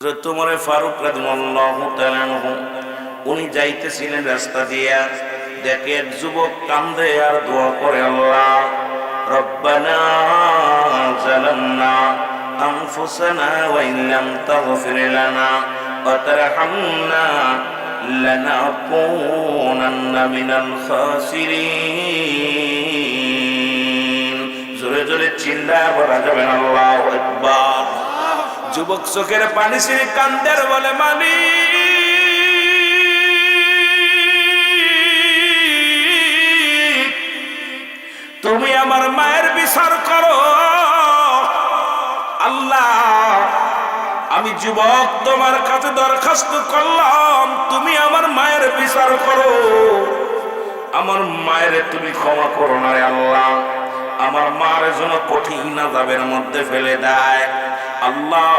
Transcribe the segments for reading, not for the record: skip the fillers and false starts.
তোমার ফারুক রাদিয়াল্লাহু তাআলা আনহু উনি যাইতেছিলেন রাস্তা দিয়া, দেখে এক যুবক কান্দে আর দোয়া করে, আল্লাহ রব্বানা যালামনা আনফুসানা ওয়া ইন লাম তাগফির লানা ওয়া তারহামনা লানাকুনান্না মিনাল খাসিরিন। জোরে জোরে চিল্লায় বলা যাবে না আল্লাহু আকবার। যুবক চোখের পানি ছেড়ে কান্দের বলে, মালিক তুমি আমার মায়ের বিচার করো। আল্লাহ আমি যুবক তোমার কাছে দরখাস্ত করলাম, তুমি আমার মায়ের বিচার করো, আমার মায়ের তুমি ক্ষমা করো না রে আল্লাহ, আমার মার যেন কঠিন আযাবের মধ্যে ফেলে দেয়। আল্লাহ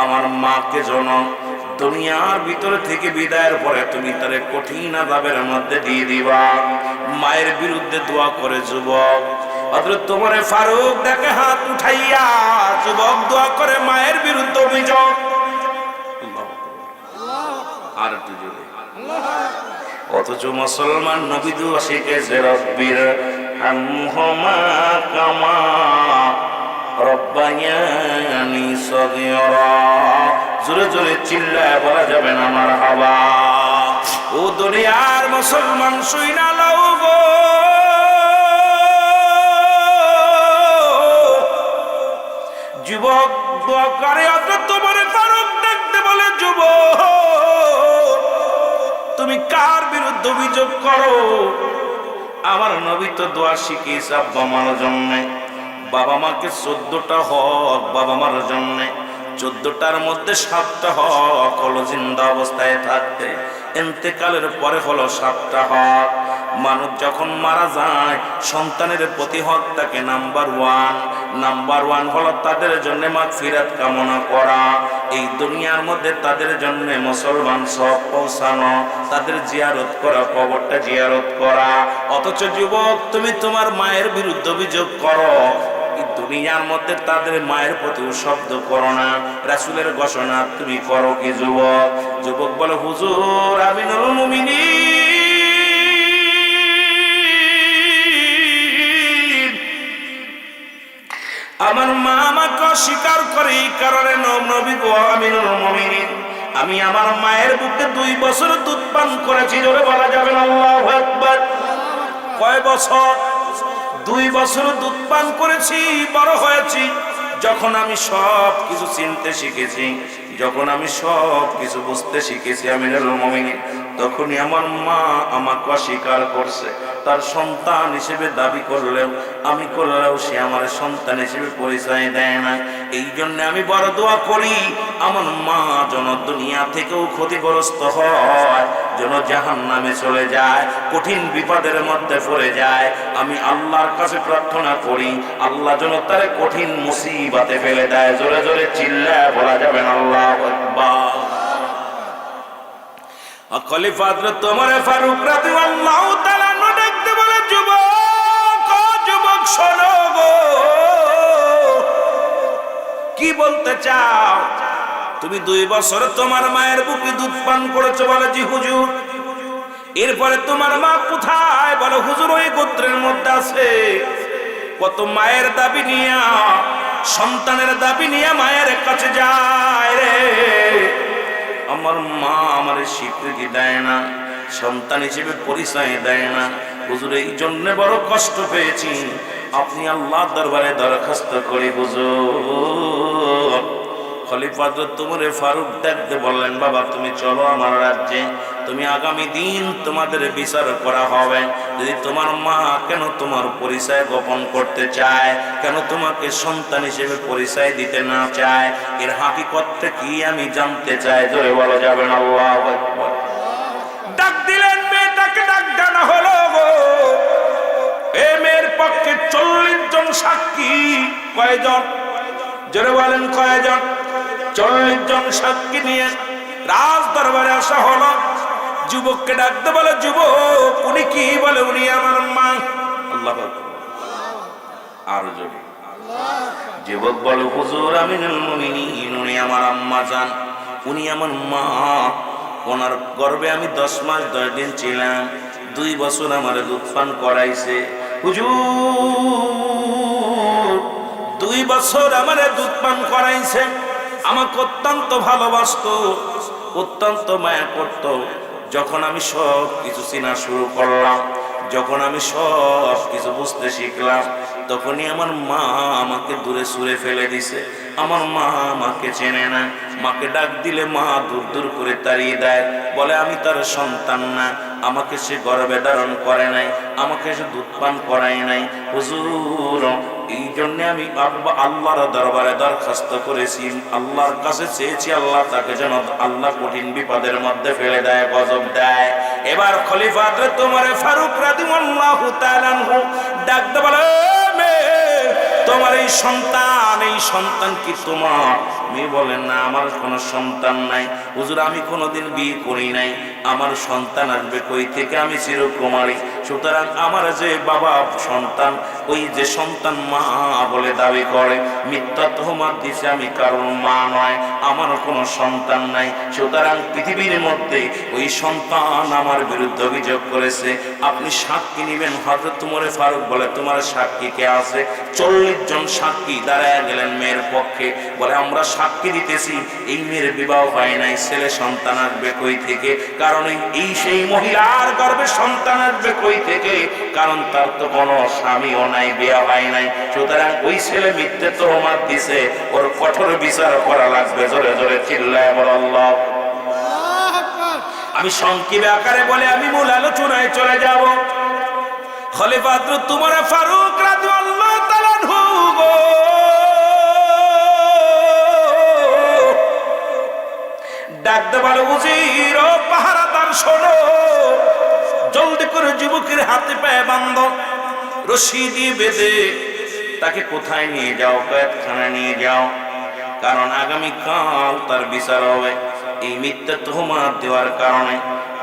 আমার মাকে যেন দুনিয়ার ভিতরে থেকে বিদায়ের পরে তুমি তারে কঠিন আযাবের মধ্যে দিয়ে দিবা। মায়ের বিরুদ্ধে দোয়া করে যুবক। হযরত ওমর ফারুক দেখে হাত উঠাইয়া যুবক দোয়া করে মায়ের বিরুদ্ধে অভিযোগ। আর একটু জোরে। অথচ মুসলমান নবী দোয়া শিখেছে, রব্বির হামহুমা কামা রব্বায়ানি সগীরা। জোরে জোরে চিল্লায় বলা যাবে না মারহাবা। ও দুনিয়ার মুসলমান শুইনা লও গো, যুবক দোয়া করে হযরত ওমর ফারুক দেখতে বলে, যুবক তুমি কার বিরুদ্ধে অভিযোগ করো? আমার নবী তো দোয়া শিখিয়েছে আব্বা মার জন্য, বাবা মাকে 14টা হক বাবা মার জন্য, 14টার মধ্যে 7টা হক হলো জিন্দা অবস্থায় থাকতে, ইন্তেকালের পরে হলো 7টা হক। মানুষ যখন মারা যায় সন্তানের প্রতি হক থাকে নাম্বার ওয়ান হলো তাদের জন্য মাগফিরাত কামনা করা, এই দুনিয়ার মধ্যে তাদের জন্য মুসলমান সব পৌঁছানো, তাদের জিয়ারত করা, কবরটা জিয়ারত করা। অথচ যুবক তুমি তোমার মায়ের বিরুদ্ধে অভিযোগ করো, দুনিয়ার মধ্যে তাদের মায়ের প্রতি শব্দ করো না, রাসূলের ঘোষণা তুমি করো কি যুবক? যুবক বলে, হুজুর আমিনুল মুমিনিন আমার মা আমাকে অস্বীকার করে, এই কারণে নবী গো আমিনুল মুমিনিন আমি আমার মায়ের বুকে 2 বছর দুধ পান করেছি। জোরে বলা যাবে না আল্লাহু আকবার। কয় বছর? 2 বছর দুধ পান করেছি, বড় হয়েছি। যখন আমি সব কিছু চিনতে শিখেছি, যখন আমি সব কিছু বুঝতে শিখেছি আমিনুল মুমিনিন, তখনই আমার মা আমাকে অস্বীকার করছে। তার সন্তান হিসেবে দাবি করলেও সে আমার সন্তান হিসেবে পরিচয় দেয় না। এই জন্য আমি বড় দোয়া করি আমার মা যেন দুনিয়া থেকেও ক্ষতিগ্রস্ত হয়, যেন জাহান্নামে চলে যায়, কঠিন বিপদের মধ্যে পড়ে যায়। আমি আল্লাহর কাছে প্রার্থনা করি আল্লাহ যেন তার কঠিন মুসিবতে ফেলে দেয়। জোরে জোরে চিল্লায় বলা যাবে না আল্লাহু আকবার। খলিফা হযরত ওমর ফারুক রাদিয়াল্লাহু তাআলা দেখতে বলে, যুবক ও যুবক শোনো গো, কি বলতে চাও? তুমি 2 বছর তোমার মায়ের বুকে দুধ পান করেছো। বলে, জি হুজুর। এরপরে তোমার মা কোথায়? বলে, হুজুর ওই গোত্রের মধ্যে আছে। কত মায়ের দাবি নিয়া, সন্তানের দাবি নিয়ে মায়ের কাছে যায় রে, আমার মা আমার স্বীকৃতি দেয় না, সন্তান হিসেবে পরিচয় দেয় না। হুজুর এই জন্য বড় কষ্ট পেয়েছি, আপনি আল্লাহর দরবারে দরখাস্ত করি হুজুর। খলিফা হযরত ওমর ফারুক দেখতে বললেন, বাবা তুমি চলো আমার রাজ্যে, তুমি আগামী দিন তোমাদের বিচার করা হবে। যদি তোমার মা কেন তোমার পরিচয় গোপন করতে চায়, কেন তোমাকে সন্তান হিসেবে পরিচয় দিতে না চায়, এর হাকিকতটা কি আমি জানতে চাই। জোরে বলা যাবে না আল্লাহু আকবার। ডাক দিলেন, মেয়েটাকে ডাক দেওয়া হলো গো। এই মেয়ের পক্ষে 40 জন সাক্ষী। কয়জন? জোরে বলেন কয়জন? 40 জন সাক্ষী নিয়ে রাজ দরবারে আসা হলো। যুবককে ডাকতে বলে, যুবক উনি কি বলে? উনি আমার মা। আল্লাহু আকবার। আর জোরে যুবক বলে হুজুর আমিনুল মুমিনিন উনি আমার আম্মা জান, উনি আমার মা, ওনার গর্ভে আমি 10 মাস 10 দিন ছিলাম, 2 বছর আমার দুধ পান করাইছে হুজুর, 2 বছর আমার দুধ পান করাইছে, আমাকে অত্যন্ত ভালোবাসতো, অত্যন্ত মায়া করত। যখন আমি সব কিছু চেনা শুরু করলাম, যখন আমি সব কিছু বুঝতে শিখলাম, তখনই আমার মা আমাকে দূরে সরে ফেলে দিছে। আমার মা আমাকে চেনে না, মাকে ডাক দিলে মা দূর দূর করে তাড়িয়ে দেয়, বলে আমি তার সন্তান না, আমাকে সে গর্ভে ধারণ করে নাই, আমাকে সে দুধ পান করায় নাই। হুজুর এই জন্য আমি আল্লাহর দরবারে দরখাস্ত করেছি, আল্লাহর কাছে চেয়েছি আল্লাহ তাকে যেন আল্লাহ কঠিন বিপদের মধ্যে ফেলে দেয়, গজব দেয়। এবার খলিফা হযরত ওমর ফারুক রাদিয়াল্লাহু তাআলা আনহু ডাক দিয়ে বলে, তোমার এই সন্তান কি তোমার? মেয়ে বলেন না, আমার কোনো সন্তান নাই হুজুর, আমি কোনোদিন বিয়ে করি নাই, আমার সন্তান আসবে কই থেকে, আমি চিরকুমারী, সুতরাং আমার যে বাবা সন্তান, ওই যে সন্তান মা বলে দাবি করে, মিথ্যা তোহমাত দিছে, আমি কারোর মা নয়, আমার কোনো সন্তান নাই, সুতরাং পৃথিবীর মধ্যে ওই সন্তান আমার বিরুদ্ধে অভিযোগ করেছে, আপনি সাক্ষী নেবেন। হযরত ওমর ফারুক বলে, তোমার সাক্ষী কে আছে? 40 জন সাক্ষী দাঁড়ায় গেলেন মেয়ের পক্ষে, বলে আমরা সাক্ষী দিতেছি এই মেয়ের বিবাহ হয় নাই, ছেলে সন্তান আসবে কই থেকে, কারণ এই সেই মহিলার গর্ভে সন্তান আসবে কই থেকে, কারণ তার তো কোনো স্বামীও নাই, বিয়ে হয় নাই, সুতরাং ওই ছেলে মিথ্যে তোহমাত দিছে, ওর কঠোর বিচার করা লাগবে। জোরে জোরে চিল্লায় বলো আল্লাহ। আমি সংক্ষেপে আকারে বলে আমি মূল আলোচনায় চলে যাব। খলিফা হযরত ওমর ফারুক রাদিয়াল্লাহু তাআলা আনহু ডাকতে বলে, উজির ও পাহারাদার শোনো, জলদি করে যুবকের হাতে পায়ে বাঁধো, রশি দিয়ে বেঁধে তাকে কোথায় নিয়ে যাও? কয়েদখানায় নিয়ে যাও, কারণ আগামীকাল তার বিচার হবে। এই মিথ্যা তোহমাত দেওয়ার কারণে,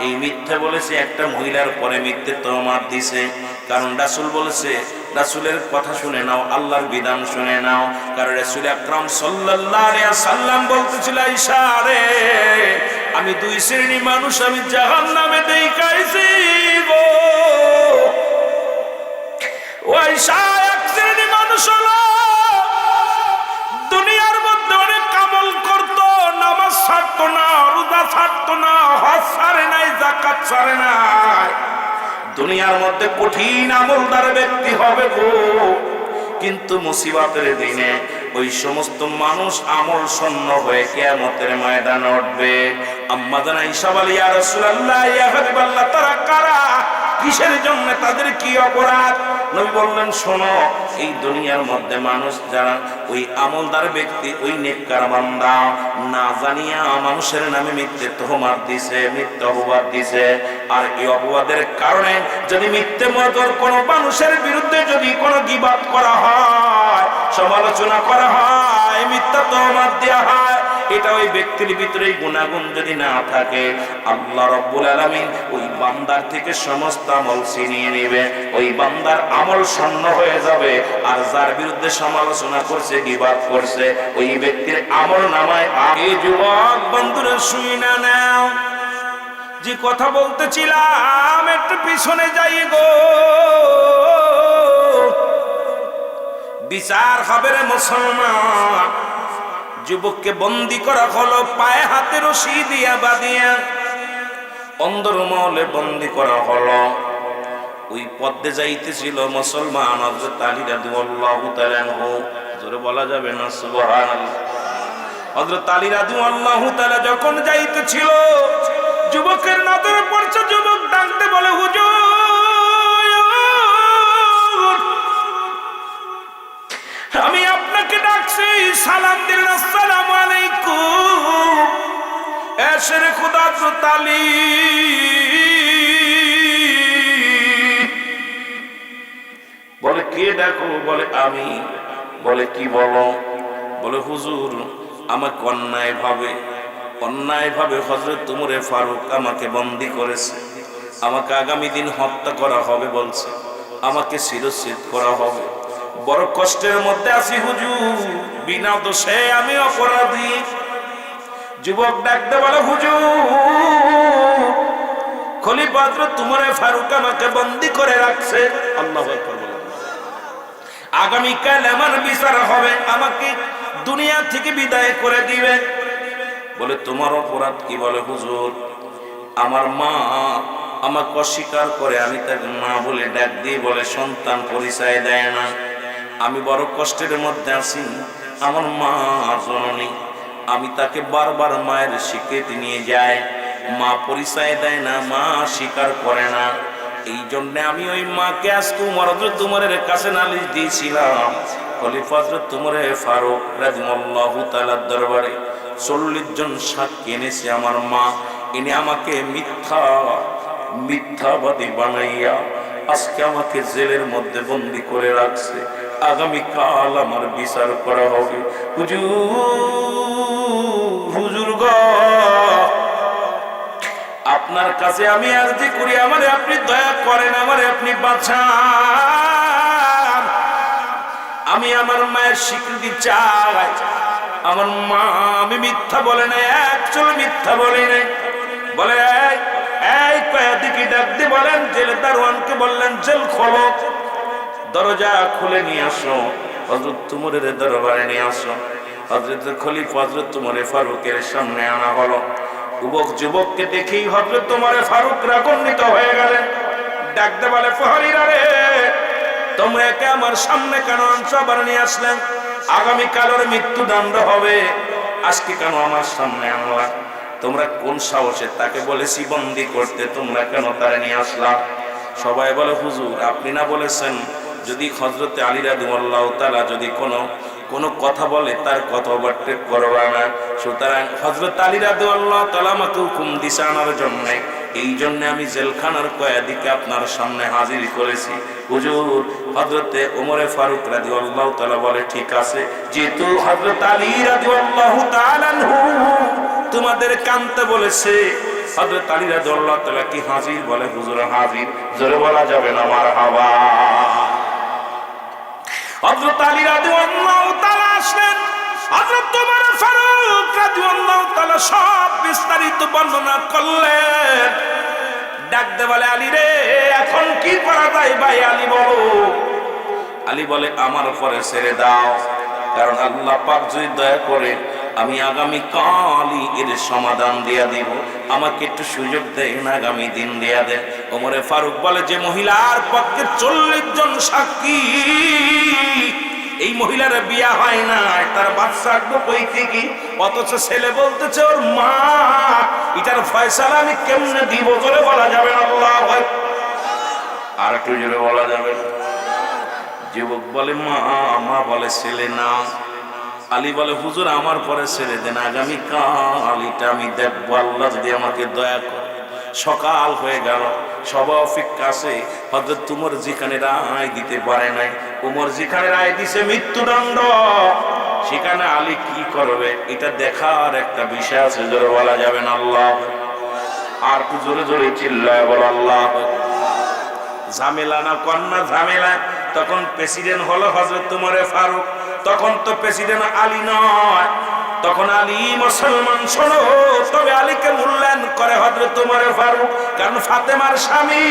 এই মিথ্যা বলেছে, একটা মহিলার পরে মিথ্যে তোহমাত দিছে, কারণ রাসূল বলেছে, রাসূলের কথা শুনে নাও, আল্লাহর বিধান শুনে নাও, কারণ রাসূল আকরাম সাল্লাল্লাহু আলাইহি ওয়াসাল্লাম বলতেছিল, আয়েশা রে, আমি 2 শ্রেণী মানুষ আমি জাহান্নামে দেখাইছি গো। ও আয়েশা, এক শ্রেণী মানুষ হলো দুনিয়ার মধ্যে অনেক আমল করত, নামাজ ছাড়তো না, রোজা ছাড়তো না, হজ ছাড়ে নাই, যাকাত ছাড়ে নাই, দুনিয়ার মধ্যে কঠিন আমলদার ব্যক্তি হবে গো, কিন্তু মুসিবতের দিনে ওই সমস্ত মানুষ আমল শূন্য হয়ে কিয়ামতের ময়দানে উঠবে। আম্মা জান আয়েশা বলে, ইয়া রাসূলুল্লাহ, ইয়া হাবিবাল্লাহ, তারা কারা? কিসের জন্য? তাদের কি অপরাধ? নবী বললেন, শোনো, এই দুনিয়ার মধ্যে মানুষ যারা ওই আমলদার ব্যক্তি, ওই নেককার বান্দা, না জানিয়া মানুষের নামে মিথ্যে তোহমাত দিছে, মিথ্যে অপবাদ দিছে, আর এই অপবাদের কারণে যদি মিথ্যে মতর কোনো মানুষের বিরুদ্ধে যদি কোনো গীবাত করা হয়, সমালোচনা করা হয়, মিথ্যা তোহমাত দেওয়া হয়, এটা ওই ব্যক্তির ভিতরে গুণাগুণ যদি না থাকে, আল্লাহ রাব্বুল আলামিন ওই বান্দার থেকে সমস্ত আমল ছিনিয়ে নেবে, ওই বান্দার আমল শূন্য হয়ে যাবে, আর যার বিরুদ্ধে সমালোচনা করছে, গীবাত করছে, ওই ব্যক্তির আমল নামায়। এই যুবক বন্ধুরা শুনে নাও, যে কথা বলতেছিলাম, একটু পিছনে যাই গো। বিচার হবে রে মুসলমান। যুবককে বন্দি করা হলো, পায়ে হাতে রশি দিয়া বাঁধিয়া অন্দরমহলে বন্দি করা হলো। ওই পথে যাইতেছিল মুসলমান হযরত আলী রাদিয়াল্লাহু তাআলা আনহু, জোরে বলা যাবে না সুবহানাল্লাহ। হযরত আলী রাদিয়াল্লাহু তাআলা যখন যাইতেছিল, যুবকের নজরে পড়ছে, যুবক ডাকতে বলে, হুজুর আমি আপনাকে ডাকছি, সালাম দিলেন, আসসালামু আলাইকুম। এসে খুদা হযরত আলী বলে, কে ডাকো? বলে আমি। বলে কি বলো? বলে হুজুর, আমাকে অন্যায় ভাবে হযরত ওমর ফারুক আমাকে বন্দী করেছে, আমাকে আগামী দিন হত্যা করা হবে বলছে, আমাকে শিরচ্ছেদ করা হবে, বড় কষ্টের মধ্যে আছি হুজুর, বিনা দোষে আমি অপরাধী। যুবক ডাকতে বলে, হুজুর খলিফা হযরত উমর ফারুক আমাকে বন্দী করে রাখছে। আল্লাহু আকবার বলেন। আগামীকাল আমার বিচার হবে, আমাকে দুনিয়া থেকে বিদায় করে দিবে। বলে তোমার অপরাধ কি? বলে হুজুর আমার মা আমাকে অস্বীকার করে, আমি তাকে মা বলে ডাক দিই, বলে সন্তান পরিচয় দেয় না। আমি বড় কষ্টের মধ্যে আছি, আমার মা জননী, আমি তাকে বারবার মায়ের স্বীকৃতি নিয়ে যাই, মা পরিচয় দেয় না, মা স্বীকার করে না। এই জন্য আমি ওই মাকে আজকে হযরত উমরের কাছে নালিশ দিয়েছিলাম। খলিফা হযরত উমর ফারুক রাদিয়াল্লাহু তাআলার দরবারে 40 জন সাক্ষী এনেছে আমার মা, এনে আমাকে মিথ্যাবাদী বানাইয়া আজকে আমাকে জেলের মধ্যে বন্দী করে রাখছে। আগামীকাল আমার বিচার করা হবে। হুজুর গো, আপনার কাছে আমি আরজি করি, আমারে আপনি দয়া করেন, আমারে আপনি বাঁচান। আমি আমার মায়ের স্বীকৃতি চাই। আমার মা, আমি মিথ্যা বলে নাই, একচুয়ালি মিথ্যা বলি নাই। বলে এই কয়েদি কি ডাক দিয়ে বলেন, জেলে দারোয়ানকে বললেন জেল খোলো, দরজা খুলে নিয়ে আসো, হযরত উমরের দরবারে নিয়ে আসো। হযরত খলিফা হযরত উমর ফারুকের সামনে আনা হলো। যুবককে দেখেই হযরত উমর ফারুক রাগান্বিত হয়ে গেলেন। ডাকতে বলে, প্রহরীরা রে, তোমরা একে আমার সামনে কেন আনছো, আবার নিয়ে আসলেন? আগামীকাল ওর মৃত্যুদণ্ড হবে, আজকে কেন আমার সামনে আনলা? তোমরা কোন সাহসে তাকে বলেছি বন্দী করতে, তোমরা কেন তারা নিয়ে আসলা? সবাই বলে, হুজুর আপনি না বলেছেন যদি হযরত আলী রাদিয়াল্লাহু তাআলা যদি কোনো কথা বলে তার কথা ওভারটেক করবা না। সুতরাং হযরত আলী রাদিয়াল্লাহু তাআলা আমাকে হুকুম দিছে আনার জন্য, এই জন্য আমি জেলখানার কয়েদিকে আপনার সামনে হাজির করেছি। হুজুর হযরতে ওমর ফারুক রাদিয়াল্লাহু তাআলা বলে, ঠিক আছে, যেহেতু হযরত আলী রাদিয়াল্লাহু তাআলা তোমাদের কানতে বলেছে, হযরত আলী রাদিয়াল্লাহু তাআলা কি হাজির? বলে হুজুর হাজির। জোরে বলা যাবে না মারহাবা। হযরত আলী রাদিয়াল্লাহু তাআলা আসলেন, হযরত ওমর ফারুক রাদিয়াল্লাহু তাআলা সব বিস্তারিত বর্ণনা করলেন। ডাকতে বলে, আলী রে, এখন কি করা যায় ভাই? আলী বলো। আলী বলে, আমার উপরে ছেড়ে দাও, কারণ আল্লাহ পাক যদি দয়া করে আমি আগামী কালই এর সমাধান দিয়া দিব, আমাকে একটু সুযোগ দেন, আগামী দিন দিয়া দেন। ওমর ফারুক বলে, যে মহিলার পক্ষে 40 জন সাক্ষী, এই মহিলার বিয়া হয় না, তার বাচ্চা আসবো কই থেকে, অথচ ছেলে বলতেছে ওর মা, এটার ফয়সালা আমি কেমনে দিব? জোরে বলা যাবে না আল্লাহ ভয়। আর একটু জোরে বলা যাবে। যুবক বলে, মা বলে ছেলে না। আলী বলে, হুজুর আমার পরে ছেড়ে দেন, আগামী কাল এটা আমি দেখবো, আল্লাহ যদি আমাকে দয়া করে। সকাল হয়ে গেল, সবাই অপেক্ষা আছে। হযরত উমর যেখানে রায় দিতে পারে নাই, উমর যেখানে রায় দিছে মৃত্যুদণ্ড, সেখানে আলী কি করবে এটা দেখার একটা বিষয় আছে। জোরে বলা যাবে না আল্লাহ। আর একটু জোরে জোরে চিল্লায় বল আল্লাহ। ঝামেলা না কন্যা ঝামেলা। তখন প্রেসিডেন্ট হলো হযরত উমর ফারুক, তখন তো প্রেসিডেন্ট আলী নয়, তখন আলী মুসলমান। শোনো, তবে আলীকে মূল্যায়ন করে হযরত উমর ফারুক, কারণ ফাতেমার স্বামী,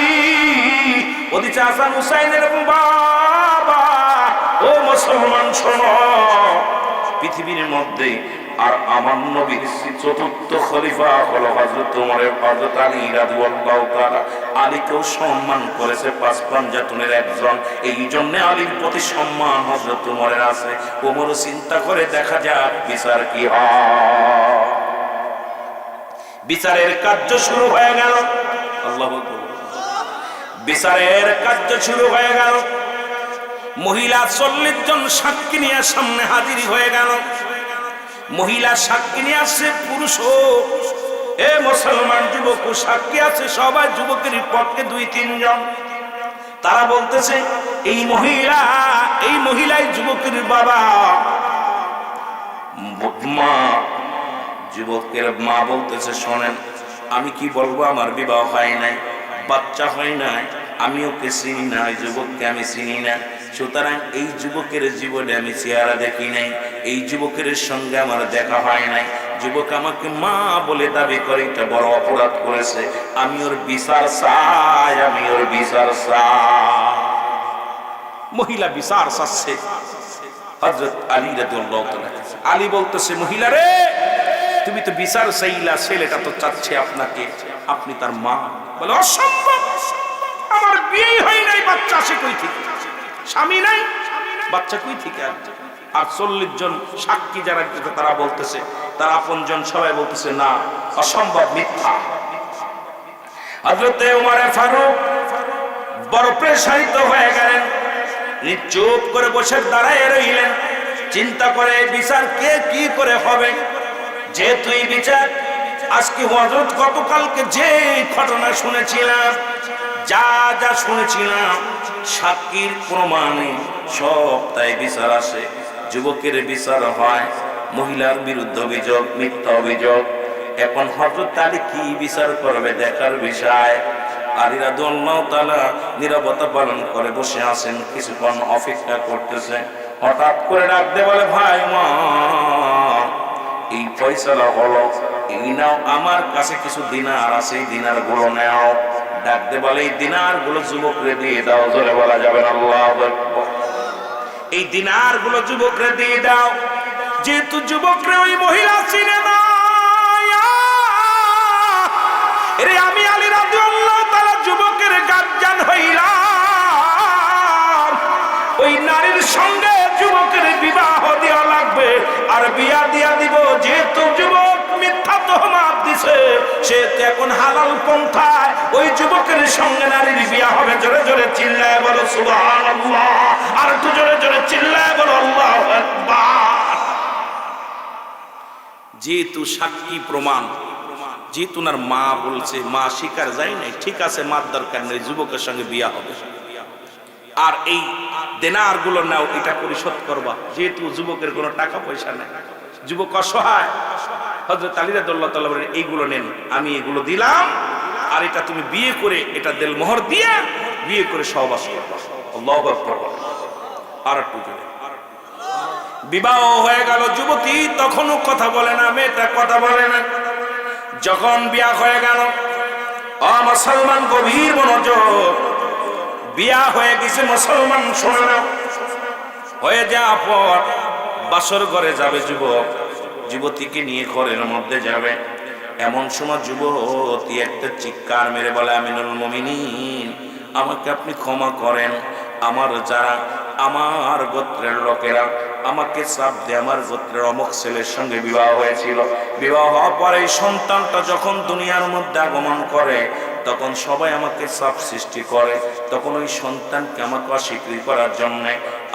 ওদিকে হাসান হুসাইনের বাবা। ও মুসলমান শোনো, পৃথিবীর মধ্যে আর আমার নবীর চতুর্থ খলিফা হলো হযরত উমর, হযরত আলী রাদিয়াল্লাহু তাআলা। আলীকেও সম্মান করেছে 5 পাঞ্জাতনের একজন, এই জন্য আলীর প্রতি সম্মান হযরত উমরের আছে। উমর চিন্তা করে দেখা যাক বিচার কি হয়। বিচারের কার্য শুরু হয়ে গেল। আল্লাহু আকবার। বিচারের কার্য শুরু হয়ে গেল। মহিলা 40 জন সাক্ষী নিয়ে সামনে হাজির হয়ে গেল। মহিলা সাক্ষী নিয়ে আসছে, পুরুষও এ মুসলমান যুবক সাক্ষী আছে, সবাই যুবকের পক্ষে 2-3 জন। তারা বলতেছে এই মহিলাই যুবকের বাবা। মা, যুবকের মা বলতেছে, শোনেন আমি কি বলবো, আমার বিবাহ হয় নাই, বাচ্চা হয় নাই, আমি ওকে চিনি না, যুবককে আমি চিনি না, সুতরাং এই যুবকের জীবনে আমি চেহারা দেখি নাই, এই যুবকের সঙ্গে আমার দেখা হয় নাই। যুবক আমাকে মা বলে দাবি করে, এটা বড় অপরাধ করেছে। আমি ওর বিচার চাই, আমি ওর বিচার চাই। মহিলা বিচার চাচ্ছে। হযরত আলী রাদিয়াল্লাহু তাআলা, আলী বলতেছে, মহিলা রে, তুমি তো বিচার চাইলা, ছেলেটা তো চাচ্ছে আপনাকে, আপনি তার মা। বলে অসম্ভব, আমার বিয়ে হয় নাই, বাচ্চা আসে কই থেকে? স্বামী নাই, বাচ্চা কই থেকে? আর 40 জন সাক্ষী যারা তারা বলতেছে, তার আপনজন সবাই বলতেছে না, অসম্ভব, মিথ্যা। হযরতে ওমর ফারুক বড় প্রেসারিত হয়ে গেলেন, চুপ করে বসে দাঁড়ায় রইলেন, চিন্তা করে বিচার কে কি করে হবে। যেহেতু এই বিচার আজকে হযরত গতকালকে যে ঘটনা শুনেছিলাম, যা যা শুনেছিলাম, সাক্ষীর প্রমাণে সব তাই বিচার আসে। যুবকের বিচার হয়, মহিলার বিরুদ্ধে অভিযোগ, মিথ্যা অভিযোগ। এখন হযরত আলী কি বিচার করবে দেখার বিষয়। আলী রাদিয়াল্লাহু তাআলা নীরবতা পালন করে বসে আছেন, কিছুক্ষণ অপেক্ষা করতেছে। হঠাৎ করে ডাক দিয়ে বলে, ভাই মা, এই ফয়সালা হলো, এই নাও, আমার কাছে কিছু দিনার আছে, এই দিনার গুলো নাও। ডাক দিয়ে বলে, এই দিনার গুলো যুবকরে দিয়ে দাও। জোরে বলা যাবে না আল্লাহু আকবার। এই দিনার গুলো যুবকরে দিয়ে দাও। যেহেতু যুবকরে ওই মহিলা চিনে না, এরে আমি আলী রাদিয়াল্লাহু তাআলা যুবকের গার্জিয়ান হইলাম, ওই নারীর সঙ্গে যুবকের বিবাহ দেওয়া লাগবে, আর বিয়া দিয়া দিব। যেহেতু যুবক মিথ্যা তহমত দিছে, সে এখন হালাল পন্থায় ওই যুবকের সঙ্গে নারীর বিয়া হবে। জোরে জোরে চিল্লায় বলো সুবহানাল্লাহ, আর একটু জোরে জোরে চিল্লায় বলো আল্লাহু আকবার। যেহেতু সাক্ষী প্রমাণ, যেহেতু ওনার মা বলছে, মা স্বীকার যায় নাই, ঠিক আছে, মার দরকার নেই, যুবকের সঙ্গে বিয়া হবে। আর এই দেনার গুলো নাও, এটা পরিশোধ করবা। যেহেতু যুবকের কোনো টাকা পয়সা নেই, যুবক অসহায়, হযরত আলী রাদিয়াল্লাহু তাআলা বলেন, এইগুলো নেন, আমি এগুলো দিলাম, আর এটা তুমি বিয়ে করে, এটা দেলমোহর দিয়ে বিয়ে করে সহবাস করবা। আল্লাহু আকবার। আর একটু জোরে। বিবাহ হয়ে গেল, যুবতী তখনও কথা বলে না, মেয়েটা কথা বলে না। যখন বিয়া হয়ে গেল, মুসলমান গভীর মনোযোগ, বিয়া হয়ে গেছে, মুসলমান শোনে না। হয়ে যাওয়ার পর বাসর ঘরে যাবে যুবক, যুবতীকে নিয়ে ঘরের মধ্যে যাবে। এমন সময় যুবতী একটা চিৎকার মেরে বলে, আমিনুল মুমিনিন, আমাকে আপনি ক্ষমা করেন, আমার যারা আমার গোত্রের লোকেরা আমাকে চাপ দিয়ে আমার গোত্রের অমুক ছেলের সঙ্গে বিবাহ হয়েছিল। বিবাহ হওয়ার পরে এই সন্তানটা যখন দুনিয়ার মধ্যে আগমন করে, তখন সবাই আমাকে চাপ সৃষ্টি করে। তখন ওই সন্তানকে আমাকে অস্বীকৃতি করার জন্য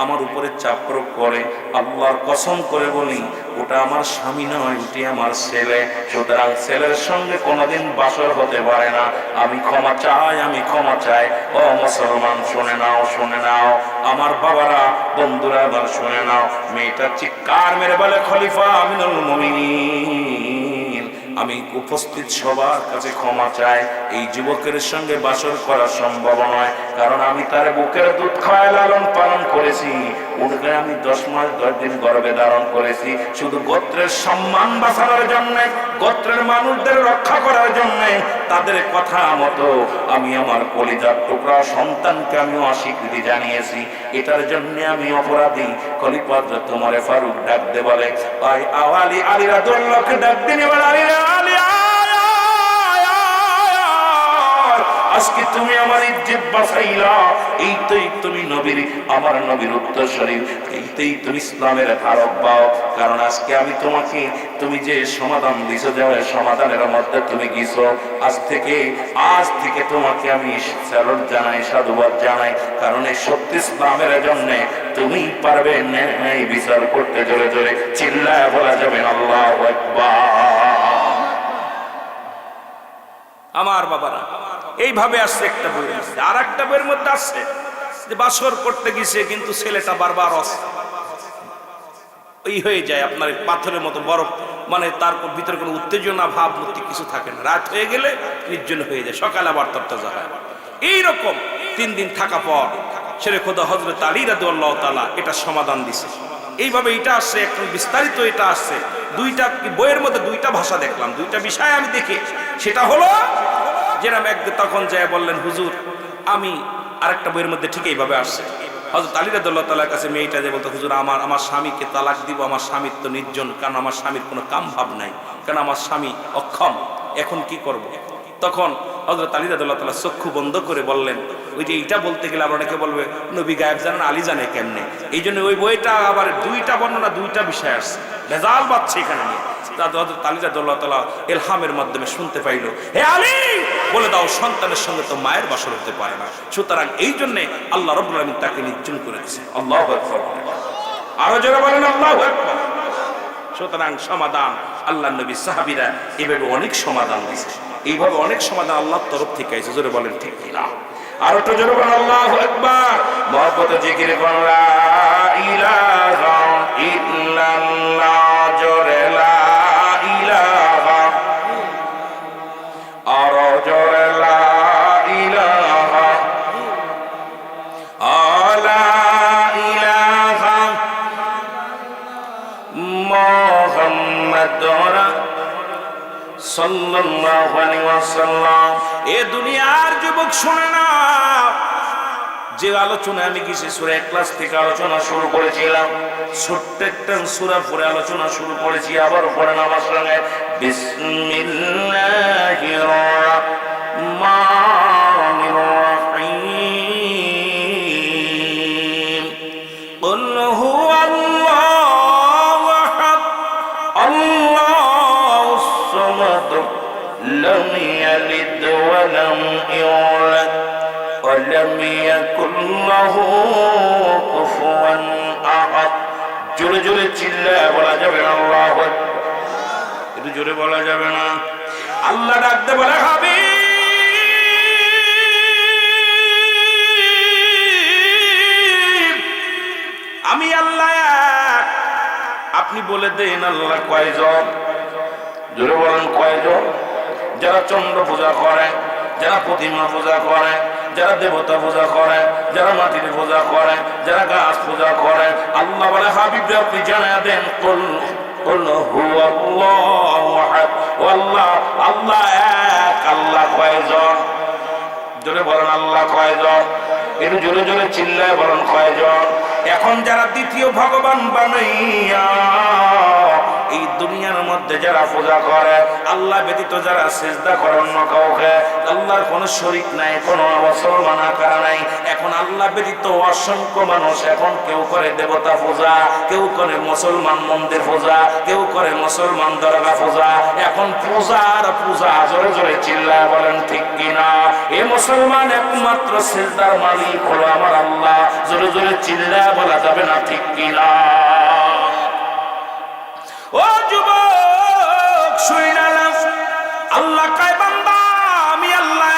আমার উপরে চাপ প্রয়োগ করে। আল্লাহর কসম করে বলি, ওটা আমার স্বামী নয়, ওটি আমার ছেলে। সুতরাং ছেলের সঙ্গে কোনোদিন বাসর হতে পারে না। আমি ক্ষমা চাই, আমি ক্ষমা চাই। ও মুসলমান, শুনে নাও, শুনে নাও, আমার বাবারা, বন্ধুরা, এবার শুনে নাও। মেয়েটা চিৎকার মেরে বলে, খলিফা আমিনুল মুমিনিন, আমি উপস্থিত সবার কাছে ক্ষমা চাই। এই যুবকের সঙ্গে বাসর করা সম্ভব নয়, কারণ আমি তার বুকের দুধ খাওয়ায় লালন পালন করেছি, ওকে আমি 10 মাস 10 দিন গর্ভে ধারণ করেছি, শুধু গোত্রের সম্মান বাঁচানোর জন্য, গোত্রের মানুষদের রক্ষা করার জন্য। তাদের কথা মতো আমি আমার কলিজার টুকরা সন্তানকে আমি অস্বীকৃতি জানিয়েছি। এটার জন্য আমি অপরাধী। খলিফা হযরত ওমর ফারুক ডাক দে বলে, ভাই আলী, আলী রাদিয়াল্লাহু ডাক দিনে বলে, আলী, আজকে তুমি আমার ইজ্জত বাঁচাইলা, এইটাই তুমি নবীর, আমার নবীর উত্তরসূরি, এইটাই তুমি ইসলামের ধারক বাও। কারণ আজকে আমি তোমাকে, তুমি যে সমাধান দিছো, যে সমাধানের মধ্যে তুমি গেছো, আজ থেকে তোমাকে আমি স্যালুট জানাই, সাধুবাদ জানাই। কারণ এই সত্য ইসলামের জন্য তুমি পারবে ন্যায় বিচার করতে। জোরে জোরে চিল্লায় বলা যাবে আল্লাহু আকবার। আমার বাবারা, এইভাবে আসছে একটা বই, আর একটা বইয়ের মধ্যে আসছে যে বাসর করতে গেছে, কিন্তু ছেলেটা বারবার ওই হয়ে যায় আপনার পাথরের মতো বরফ, মানে তার ভিতরে কোনো উত্তেজনা ভাবমূর্তি কিছু থাকে না। রাত হয়ে গেলে নির্জন হয়ে যায়, সকালে আবার তরতাজা হয়। এইরকম 3 দিন থাকা পর শেরে খোদা হযরত আলী রাদিয়াল্লাহু তাআলা এটা সমাধান দিছে। এইভাবে এটা আসছে, একটু বিস্তারিত এটা আসছে। দুইটা বইয়ের মধ্যে দুইটা ভাষা দেখলাম, দুইটা বিষয় আমি দেখি। সেটা হলো যেরকম একদিন তখন যায় বললেন হুজুর আমি আরেকটা বইয়ের মধ্যে ঠিক এইভাবে আসছে হযরত আলী রাদিয়াল্লাহু তাআলার কাছে মেয়েটা যে বলতো হুজুর আমার স্বামীকে তালাক দিব, আমার স্বামীর তো নির্জন, কারণ আমার স্বামীর কোনো কাম ভাব নাই, কারণ আমার স্বামী অক্ষম, এখন কি করব? তখন হযরত আলী রাদিয়াল্লাহু তাআলা চক্ষু বন্ধ করে বললেন, ওই যে এইটা বলতে গেলে আবার অনেকে বলবে নবী গায়েব জানেন, আলী জানে কেমনে? এই জন্য ওই বইটা আবার দুইটা বর্ণনা, দুইটা বিষয় আসছে, ভেজাল বাচ্ছে এখানে নিয়ে। হযরত আলী রাদিয়াল্লাহু তাআলা ইলহামের মাধ্যমে শুনতে পাইল, হে আলী বলে দাও সন্তানের সঙ্গে তো মায়ের বাসর হতে পারে না, সুতরাং এই জন্যে আল্লাহ রাব্বুল আলামিন তাকে নির্জন করে দিয়েছে। আল্লাহু আকবার, আরো জোরে বলেন আল্লাহু আকবার। সুতরাং সমাধান আল্লাহর নবী সাহাবীরা এইভাবে অনেক সমাধান দিয়েছে, এইভাবে অনেক সমাধান আল্লাহর তরফ থেকে আইছে। জোরে বলেন ঠিক কিনা? আর একটু জোরে বলেন আল্লাহু আকবার। মহব্বতে জিকির করুন লা ইলাহা ইল্লাল্লাহ, জোরে লা ইলাহা, আর জোরে লা ইলাহা, আলা ইলাহা মুহাম্মাদুর সাল্লাল্লাহু আলাইহি ওয়াসাল্লাম। এ দুনিয়ার যুবক শুনে না, যে আলোচনা আমি কিছু সূরা ইখলাস থেকে আলোচনা শুরু করেছিলাম, ছোট্ট একটা সূরা পড়ে আলোচনা শুরু করেছি, আবার পড়েন আমার সঙ্গে, বিসমিল্লাহির রাহমানির রাহিম, কুল হুয়াল্লাহু আহাদ, আল্লাহুস সামাদ, লাম ইয়ালিদ ওয়া লাম ইউলাদ ওয়া লাম ইয়াকুল লাহু কুফুয়ান আহাদ। জোরে জোরে চিল্লায় বলা যাবে না আল্লাহু আকবার? একটু জোরে বলা যাবে না? আল্লাহ ডাকতে বলে, হাবিব আমি আল্লাহ এক, আপনি বলে দেন আল্লাহ কয়জন? জোরে বলেন কয়জন? যারা চন্দ্র পূজা করে, যারা প্রতিমা পূজা করে, যারা দেবতা পূজা করে, যারা মাটির পূজা করে, যারা গাছ পূজা করে, আল্লাহ বলে হাবিব আপনি জানিয়ে দেন, কুল হুয়াল্লাহু আহাদ, আল্লাহ আল্লাহ এক। আল্লাহ কয়জন? জোরে বলেন আল্লাহ কয়জন? একটু জোরে জোরে চিল্লায় বলেন কয়জন? এখন যারা দ্বিতীয় ভগবান বানাইয়া এই দুনিয়ার মধ্যে যারা পূজা করে, আল্লাহ ব্যতীত যারা সিজদা করে অন্য কাউকে, আল্লাহর কোনো শরীক নাই, কোনো মুসলমান আকার নাই। এখন আল্লাহ ব্যতীত অসংখ্য মানুষ, এখন কেউ করে দেবতা পূজা, কেউ করে মুসলমান মন্দির পূজা, কেউ করে মুসলমান দরগা পূজা। এখন পূজার পূজা, জোরে জোরে চিল্লায় বলেন ঠিক কিনা? এ মুসলমান একমাত্র সিজদার মালিক হলো আমার আল্লাহ। জোরে জোরে চিল্লায় বলা যাবে না ঠিক কিনা? ও যুবক শুইনা নাও, আল্লাহ কয় বান্দা আমি আল্লাহ,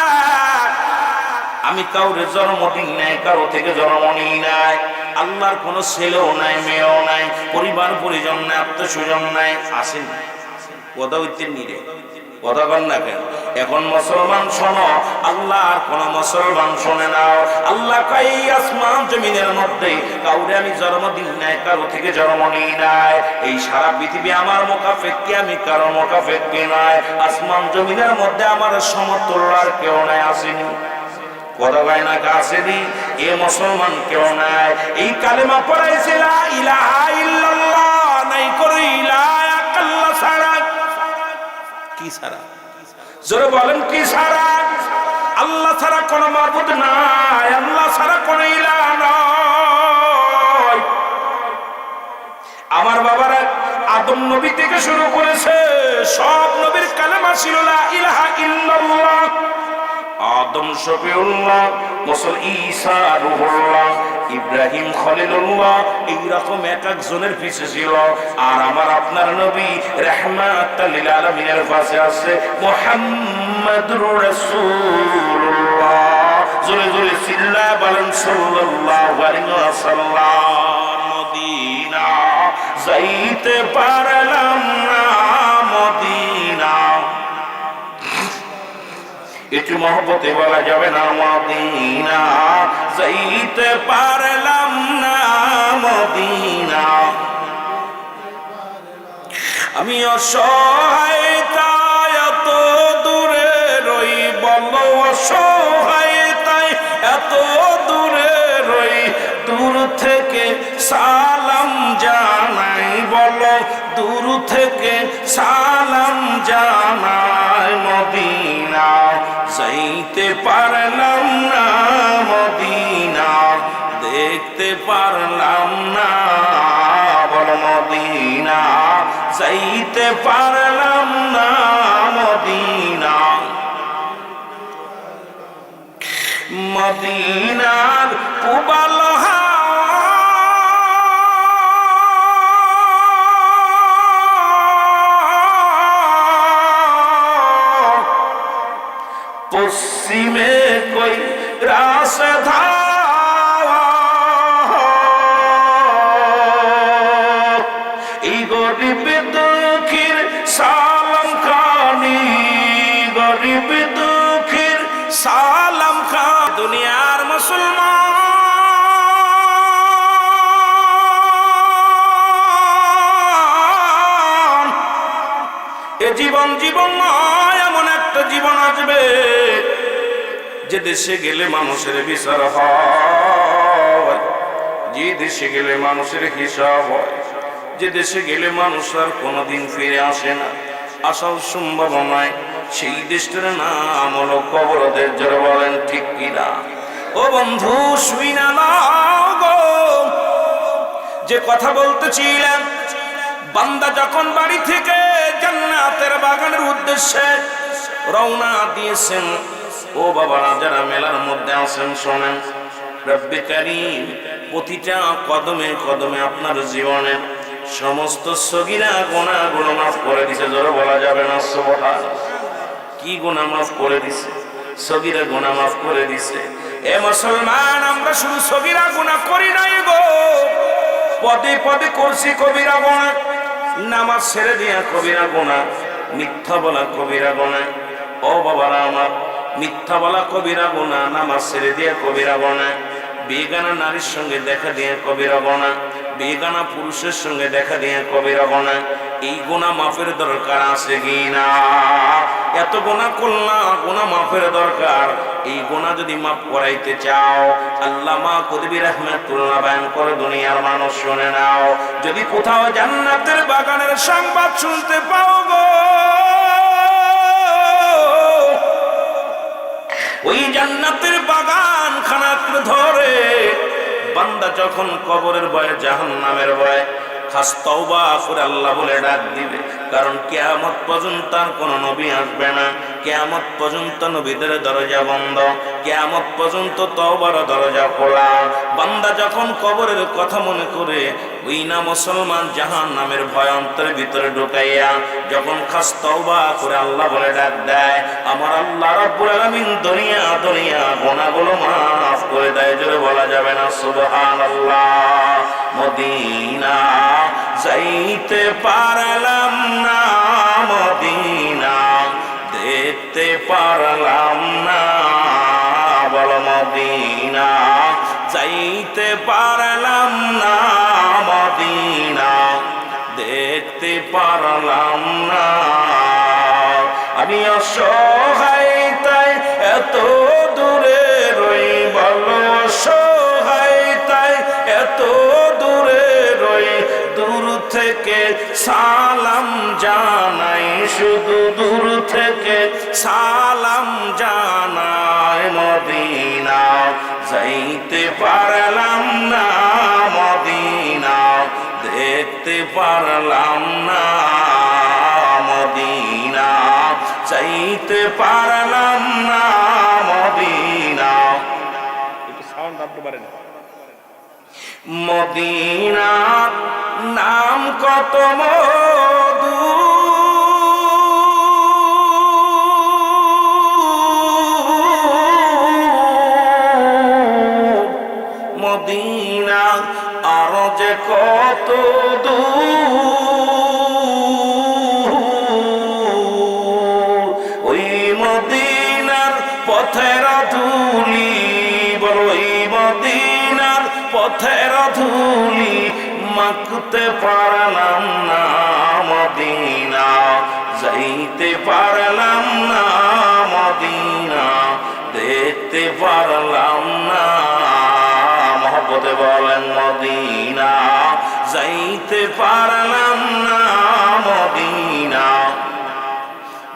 আমি কাউরে জন্ম দিই নাই, কারো থেকে জন্ম নিই নাই। আল্লাহর কোনো ছেলেও নাই, মেয়েও নাই, পরিবার পরিজন নাই, আত্মস্বজন নাই, আসেন কথা হইতে নিরে কথা কন না কেন? এখন মুসলমান শোনো, আল্লাহর কোন মুসলমান শোনে নাও। আল্লাহ কয় আসমান জমিনের মধ্যে কাউরে আমি জন্ম দিই নাই, কারো থেকে জন্ম নিই নাই। এই সারা পৃথিবী আমার মুকাফেক্কি, আমি কারো মুকাফেক্কি নাই। আসমান জমিনের মধ্যে আমার সমতুল্য আর কেউ নাই, আসেনি কথা কয় না আসেনি? এ মুসলমান কেউ নাই। এই কালেমা পড়াইছে লা ইলাহা ইল্লাল্লাহ, নাই করে ইলাহা আল্লাহ ছাড়া। কি ছাড়া? জোরে বলেন কি ছাড়া? আল্লাহ ছাড়া কোনো মাবুদ নাই, আল্লাহ ছাড়া কোনো ইলাহ নাই। আমার বাবারা আদম নবী থেকে শুরু করেছে, সব নবীর কালেমা ছিল লা ইলাহা ইল্লাল্লাহ। আদম শফিউল্লাহ, মুসা ঈসা রূহুল্লাহ, ইব্রাহিম খলিলুল্লাহ, এইরকম এক একজনের পিছে ছিল। আর আমার আপনার নবী রাহমাতাল লিল আলামিনের পাশে আছে মুহাম্মাদুর রাসূলুল্লাহ। জোরে জোরে চিল্লায় বলেন সাল্লাল্লাহু আলাইহি ওয়াসাল্লাম। মদিনা যাইতে পারলাম না, মদিনা একটু মহব্বতে বলা যাবে না মদিনা যাইতে পারলাম না মদিনা। আমি অসহায়তায় এত দূরে রই, বলো অসহায়তায় এত দূরে রই, দূর থেকে সালাম জানাই, বলো দূর থেকে সালাম জানাই। মদিনা যাইতে পারলাম না মদিনা দেখতে পারলাম না, বলো মদিনা যাইতে পারলাম না মদিনা। মদিনার পুবাল পশ্চিমে কই রাসধা, এই গরিব দুঃখীর সালাম খানি, গরিব দুঃখীর সালাম খা। দুনিয়ার মুসলমান এ জীবন জীবন নয়, এমন একটা জীবন আসবে যে দেশে গেলে মানুষের বিচার হয়, যে দেশে গেলে মানুষের হিসাব হয়, যে দেশে গেলে মানুষ আর কোনোদিন ফিরে আসে না, আসাও সম্ভব নয়। সেই দেশটার নাম হলো কবরদের। যারা বলেন ঠিক কিনা? ও বন্ধু শুই না গো, যে কথা বলতেছিলাম, বান্দা যখন বাড়ি থেকে জান্নাতের বাগানের উদ্দেশ্যে রওনা দিয়েছেন, ও বাবারা যারা মেলার মধ্যে আছেন শোনেন, রব্বে কারীম প্রতিটা কদমে কদমে আপনার জীবনের সমস্ত সগীরা গুনাহগুলো মাফ করে দিছে। জোরে বলা যাবে না সুবহানাল্লাহ। কি গুনাহ মাফ করে দিছে? সগীরা গুনাহ মাফ করে দিছে। এ মুসলমান, আমরা শুধু সগীরা গুনাহ করি নাই গো, পদে পদে করছি কবিরা গুনাহ। নামাজ ছেড়ে দিয়া কবিরা গুনাহ, মিথ্যা বলা কবিরা গুনাহ। ও বাবারা আমার, মিথ্যা বলা কবিরা গুনাহ, নামাজ ছেড়ে দিয়া কবিরা গুনাহ, বেগানা নারীর সঙ্গে দেখা দিয়ে কবিরা গুনাহ, বেগানা পুরুষের সঙ্গে দেখা দিয়ে কবিরা গুনাহ। এই গুনাহ মাফের দরকার আছে কি না? এত গুনাহ করলাম, গুনাহ মাফের দরকার। এই গুনাহ যদি মাফ করাইতে চাও, আল্লামা কুতুবী রাহমাতুল্লাহ বয়ান করে, দুনিয়ার মানুষ শুনে নাও, যদি কোথাও জান্নাতের বাগানের সংবাদ শুনতে পাও গো, ওই জান্নাতের বাগান খানা ধরে বান্দা যখন কবরের ভয়ে, জাহান্নামের ভয়ে খাস তওবা করে আল্লাহ বলে ডাক দিবে। কারণ কিয়ামত পর্যন্ত আর কোনো নবী আসবে না, কিয়ামত পর্যন্ত নবীদের দরজা বন্ধ, কিয়ামত পর্যন্ত তওবার দরজা খোলা। বান্দা যখন কবরের কথা মনে করে, ওই না মুসলমান জাহান্নামের ভয় অন্তরের ভিতরে ঢুকাইয়া যখন খাস তওবা করে আল্লাহ বলে ডাক দেয়, আমার আল্লাহ রাব্বুল আলামিন দুনিয়া দুনিয়া গুনাহগুলো মাফ করে দেয়। জোরে বলা যাবে না সুবহানাল্লাহ। মদিনা যাইতে পারলাম না মদিনা দেখতে পারলাম না, বল মদিনা যাইতে পারলাম না মদিনা দেখতে পারলাম না। আমি অসহায় তাই এত দূরে রই, বলো অসহায় তাই এত দূরে রই, দূর থেকে সালাম জানাই, শুধু দূর থেকে সালাম জানাই। মদিনা যাইতে পারলাম না মদিনা দেখতে পারলাম না, মদিনা যাইতে পারলাম না মদিনা। একটু সাউন্ড আপনি পারেন। মদিনার নাম কত মধু, মদিনা আর যে কত দূর, ওই মদিনার পথের ধুলি, বলো এই মদিনার পথের ধুলি মাখতে পারলাম না মদিনা, যাইতে পারলাম না মদিনা, দেখতে পারলাম না। মহব্বতে বলেন মদিনা, যাইতে পারলাম না মদিনা,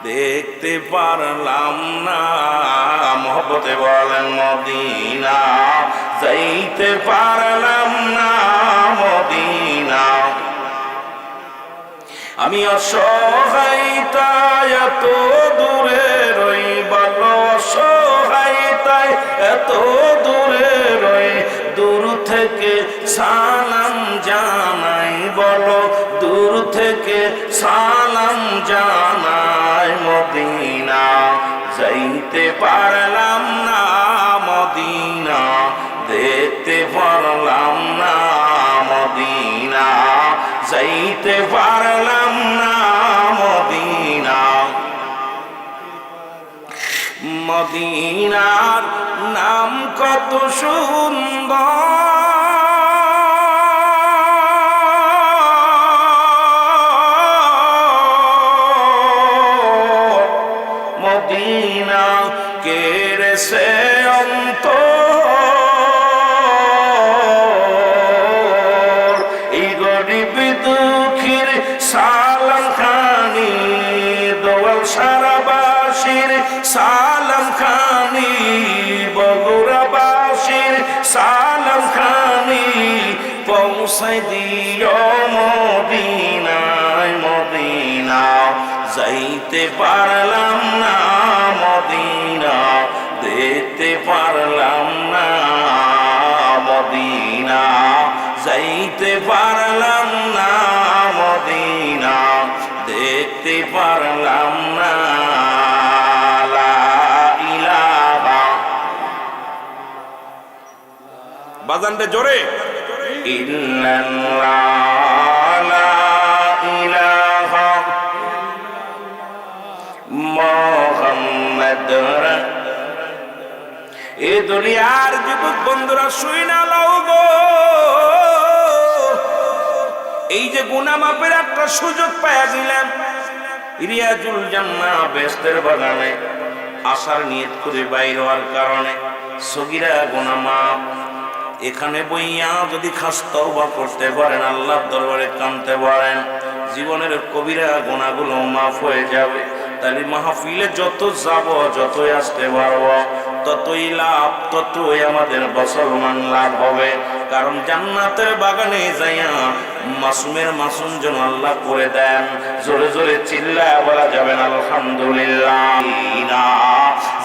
দেখতে পারলাম না। মহব্বতে বলেন মদিনা, যাইতে পারলাম না মদিনা। আমি অসহায়তায় এত দূরে রই, বলো অসহায়তায় এত দূরে রই, দূর থেকে সালাম জানাই, বলো দূর থেকে সালাম জানাই মদিনা, যাইতে পারলাম না মদিনা, দেখতে পারলাম না মদিনা, যাইতে পারলাম না মদিনা। মদিনার নাম কত সুন্দর, মদিনা কেড়েছে অন্তর, এই গরিব দুঃখীর সালাম খানি, দোয়াল সারাবাসীর সালাম খানি, বগুড়াবাসীর সালাম খানি, পৌঁছাই দিও মদিনায় মদিনা, যাইতে পারলাম না মদিনা, দেখতে পারলাম না মদিনা, যাইতে পারলাম না মদিনা, দেখতে পারলাম না। লা ইলাহা, বাজানটা জোরে, ইল্লাল্লাহ, লা ইলাহা মুহাম্মাদুর। এ দুনিয়ার যুবক বন্ধুরা শুই না লাও গো, এই যে গুনাহ মাপের একটা সুযোগ পাওয়া গেলাম, রিয়াজুল জান্নাহ বেহেশতের বাগানে আসার নিয়ত করে বাইর হওয়ার কারণে সগীরা গুনাহ মাপ, এখানে বইয়া যদি খাস তওবা করতে পারেন, আল্লাহর দরবারে কাঁদতে পারেন, জীবনের কবিরা গুনাহগুলো মাফ হয়ে যাবে। তাহলে মাহফিলে যত যাব, যতই আসতে পারবো, ততই লাভ, ততই আমাদের মুসলমান লাভ হবে। কারণ জান্নাতের বাগানে যাইয়া মাসুমের মাসুম যেন আল্লাহ করে দেন। জোরে জোরে চিল্লায় বলা যাবেন আলহামদুলিল্লাহ।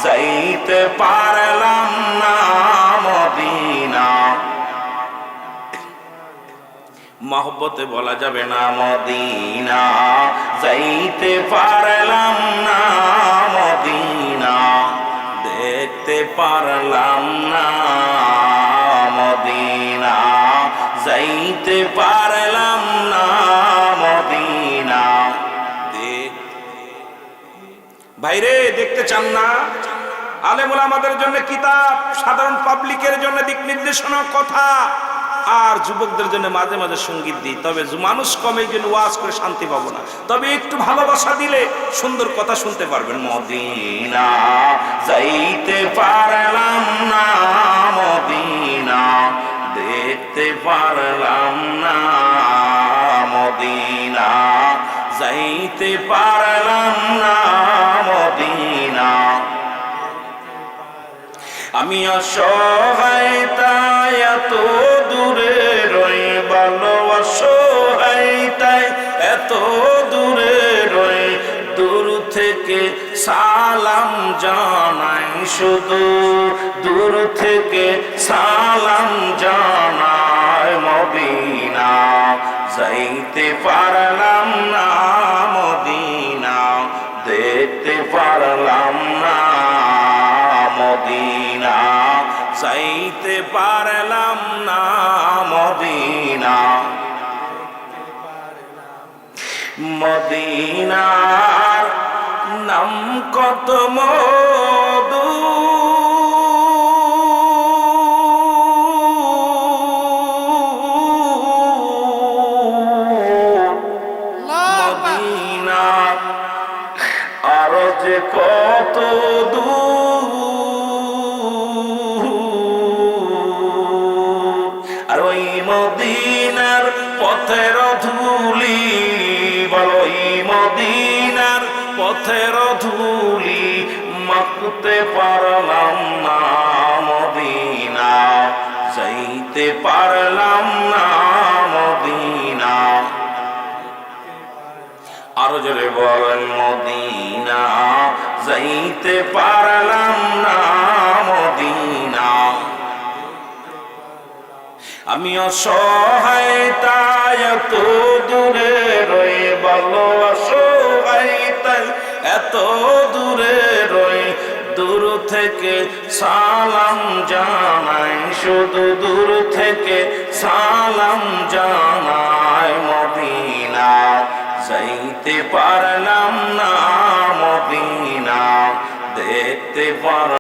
যাইতে পারলাম না মদিনা, মহব্বতে বলা যাবে না মদিনা, যাইতে পারলাম না মদিনা, দেখতে পারলাম না মদিনা, যাইতে পারলাম না মদিনা। ভাইরে দেখতে চান না? আলেম ওলামাদের জন্য কিতাব, সাধারণ পাবলিকের জন্য দিক নির্দেশনা, কথা, আর যুবকদের জন্য মাঝে মাঝে সঙ্গীত দিই। তবে মানুষ কমে জন্য ওয়াজ করে শান্তি পাবো না, তবে একটু ভালোবাসা দিলে সুন্দর কথা শুনতে পারবেন। মদিনা যাইতে পারলাম না মদিনা, দেখতে পারলাম না মদিনা, যাইতে পারলাম না মদিনা। আমি অসহায়তায় এত দূরে রই, বলো অসহায়তায় এত দূরে রই, দূর থেকে সালাম জানাই, শুধু দূর থেকে সালাম জানাই মদিনা, যাইতে পারলাম না মদিনা, দেখতে পারলাম না মদিনা, যাইতে পারলাম না মদিনা। মদিনার নাম কত মধু, মদিনা আর যে কত দূর, আর ওই মদিনার পথের ধুলি, বলো ওই মদিনার পথের ধুলি মাখতে পারলাম না মদিনা, যাইতে পারলাম না মদিনা। আরো জোরে বলেন মদিনা, যাইতে পারলাম না মদিনা। আমি অসহায় তাই এত দূরে রয়ে, বলো অসহায় তাই এত দূরে রয়ে, দূর থেকে সালাম জানাই, শুধু দূর থেকে সালাম জানাই মদিনা, যাইতে পারলাম না মদিনা, দেখতে পার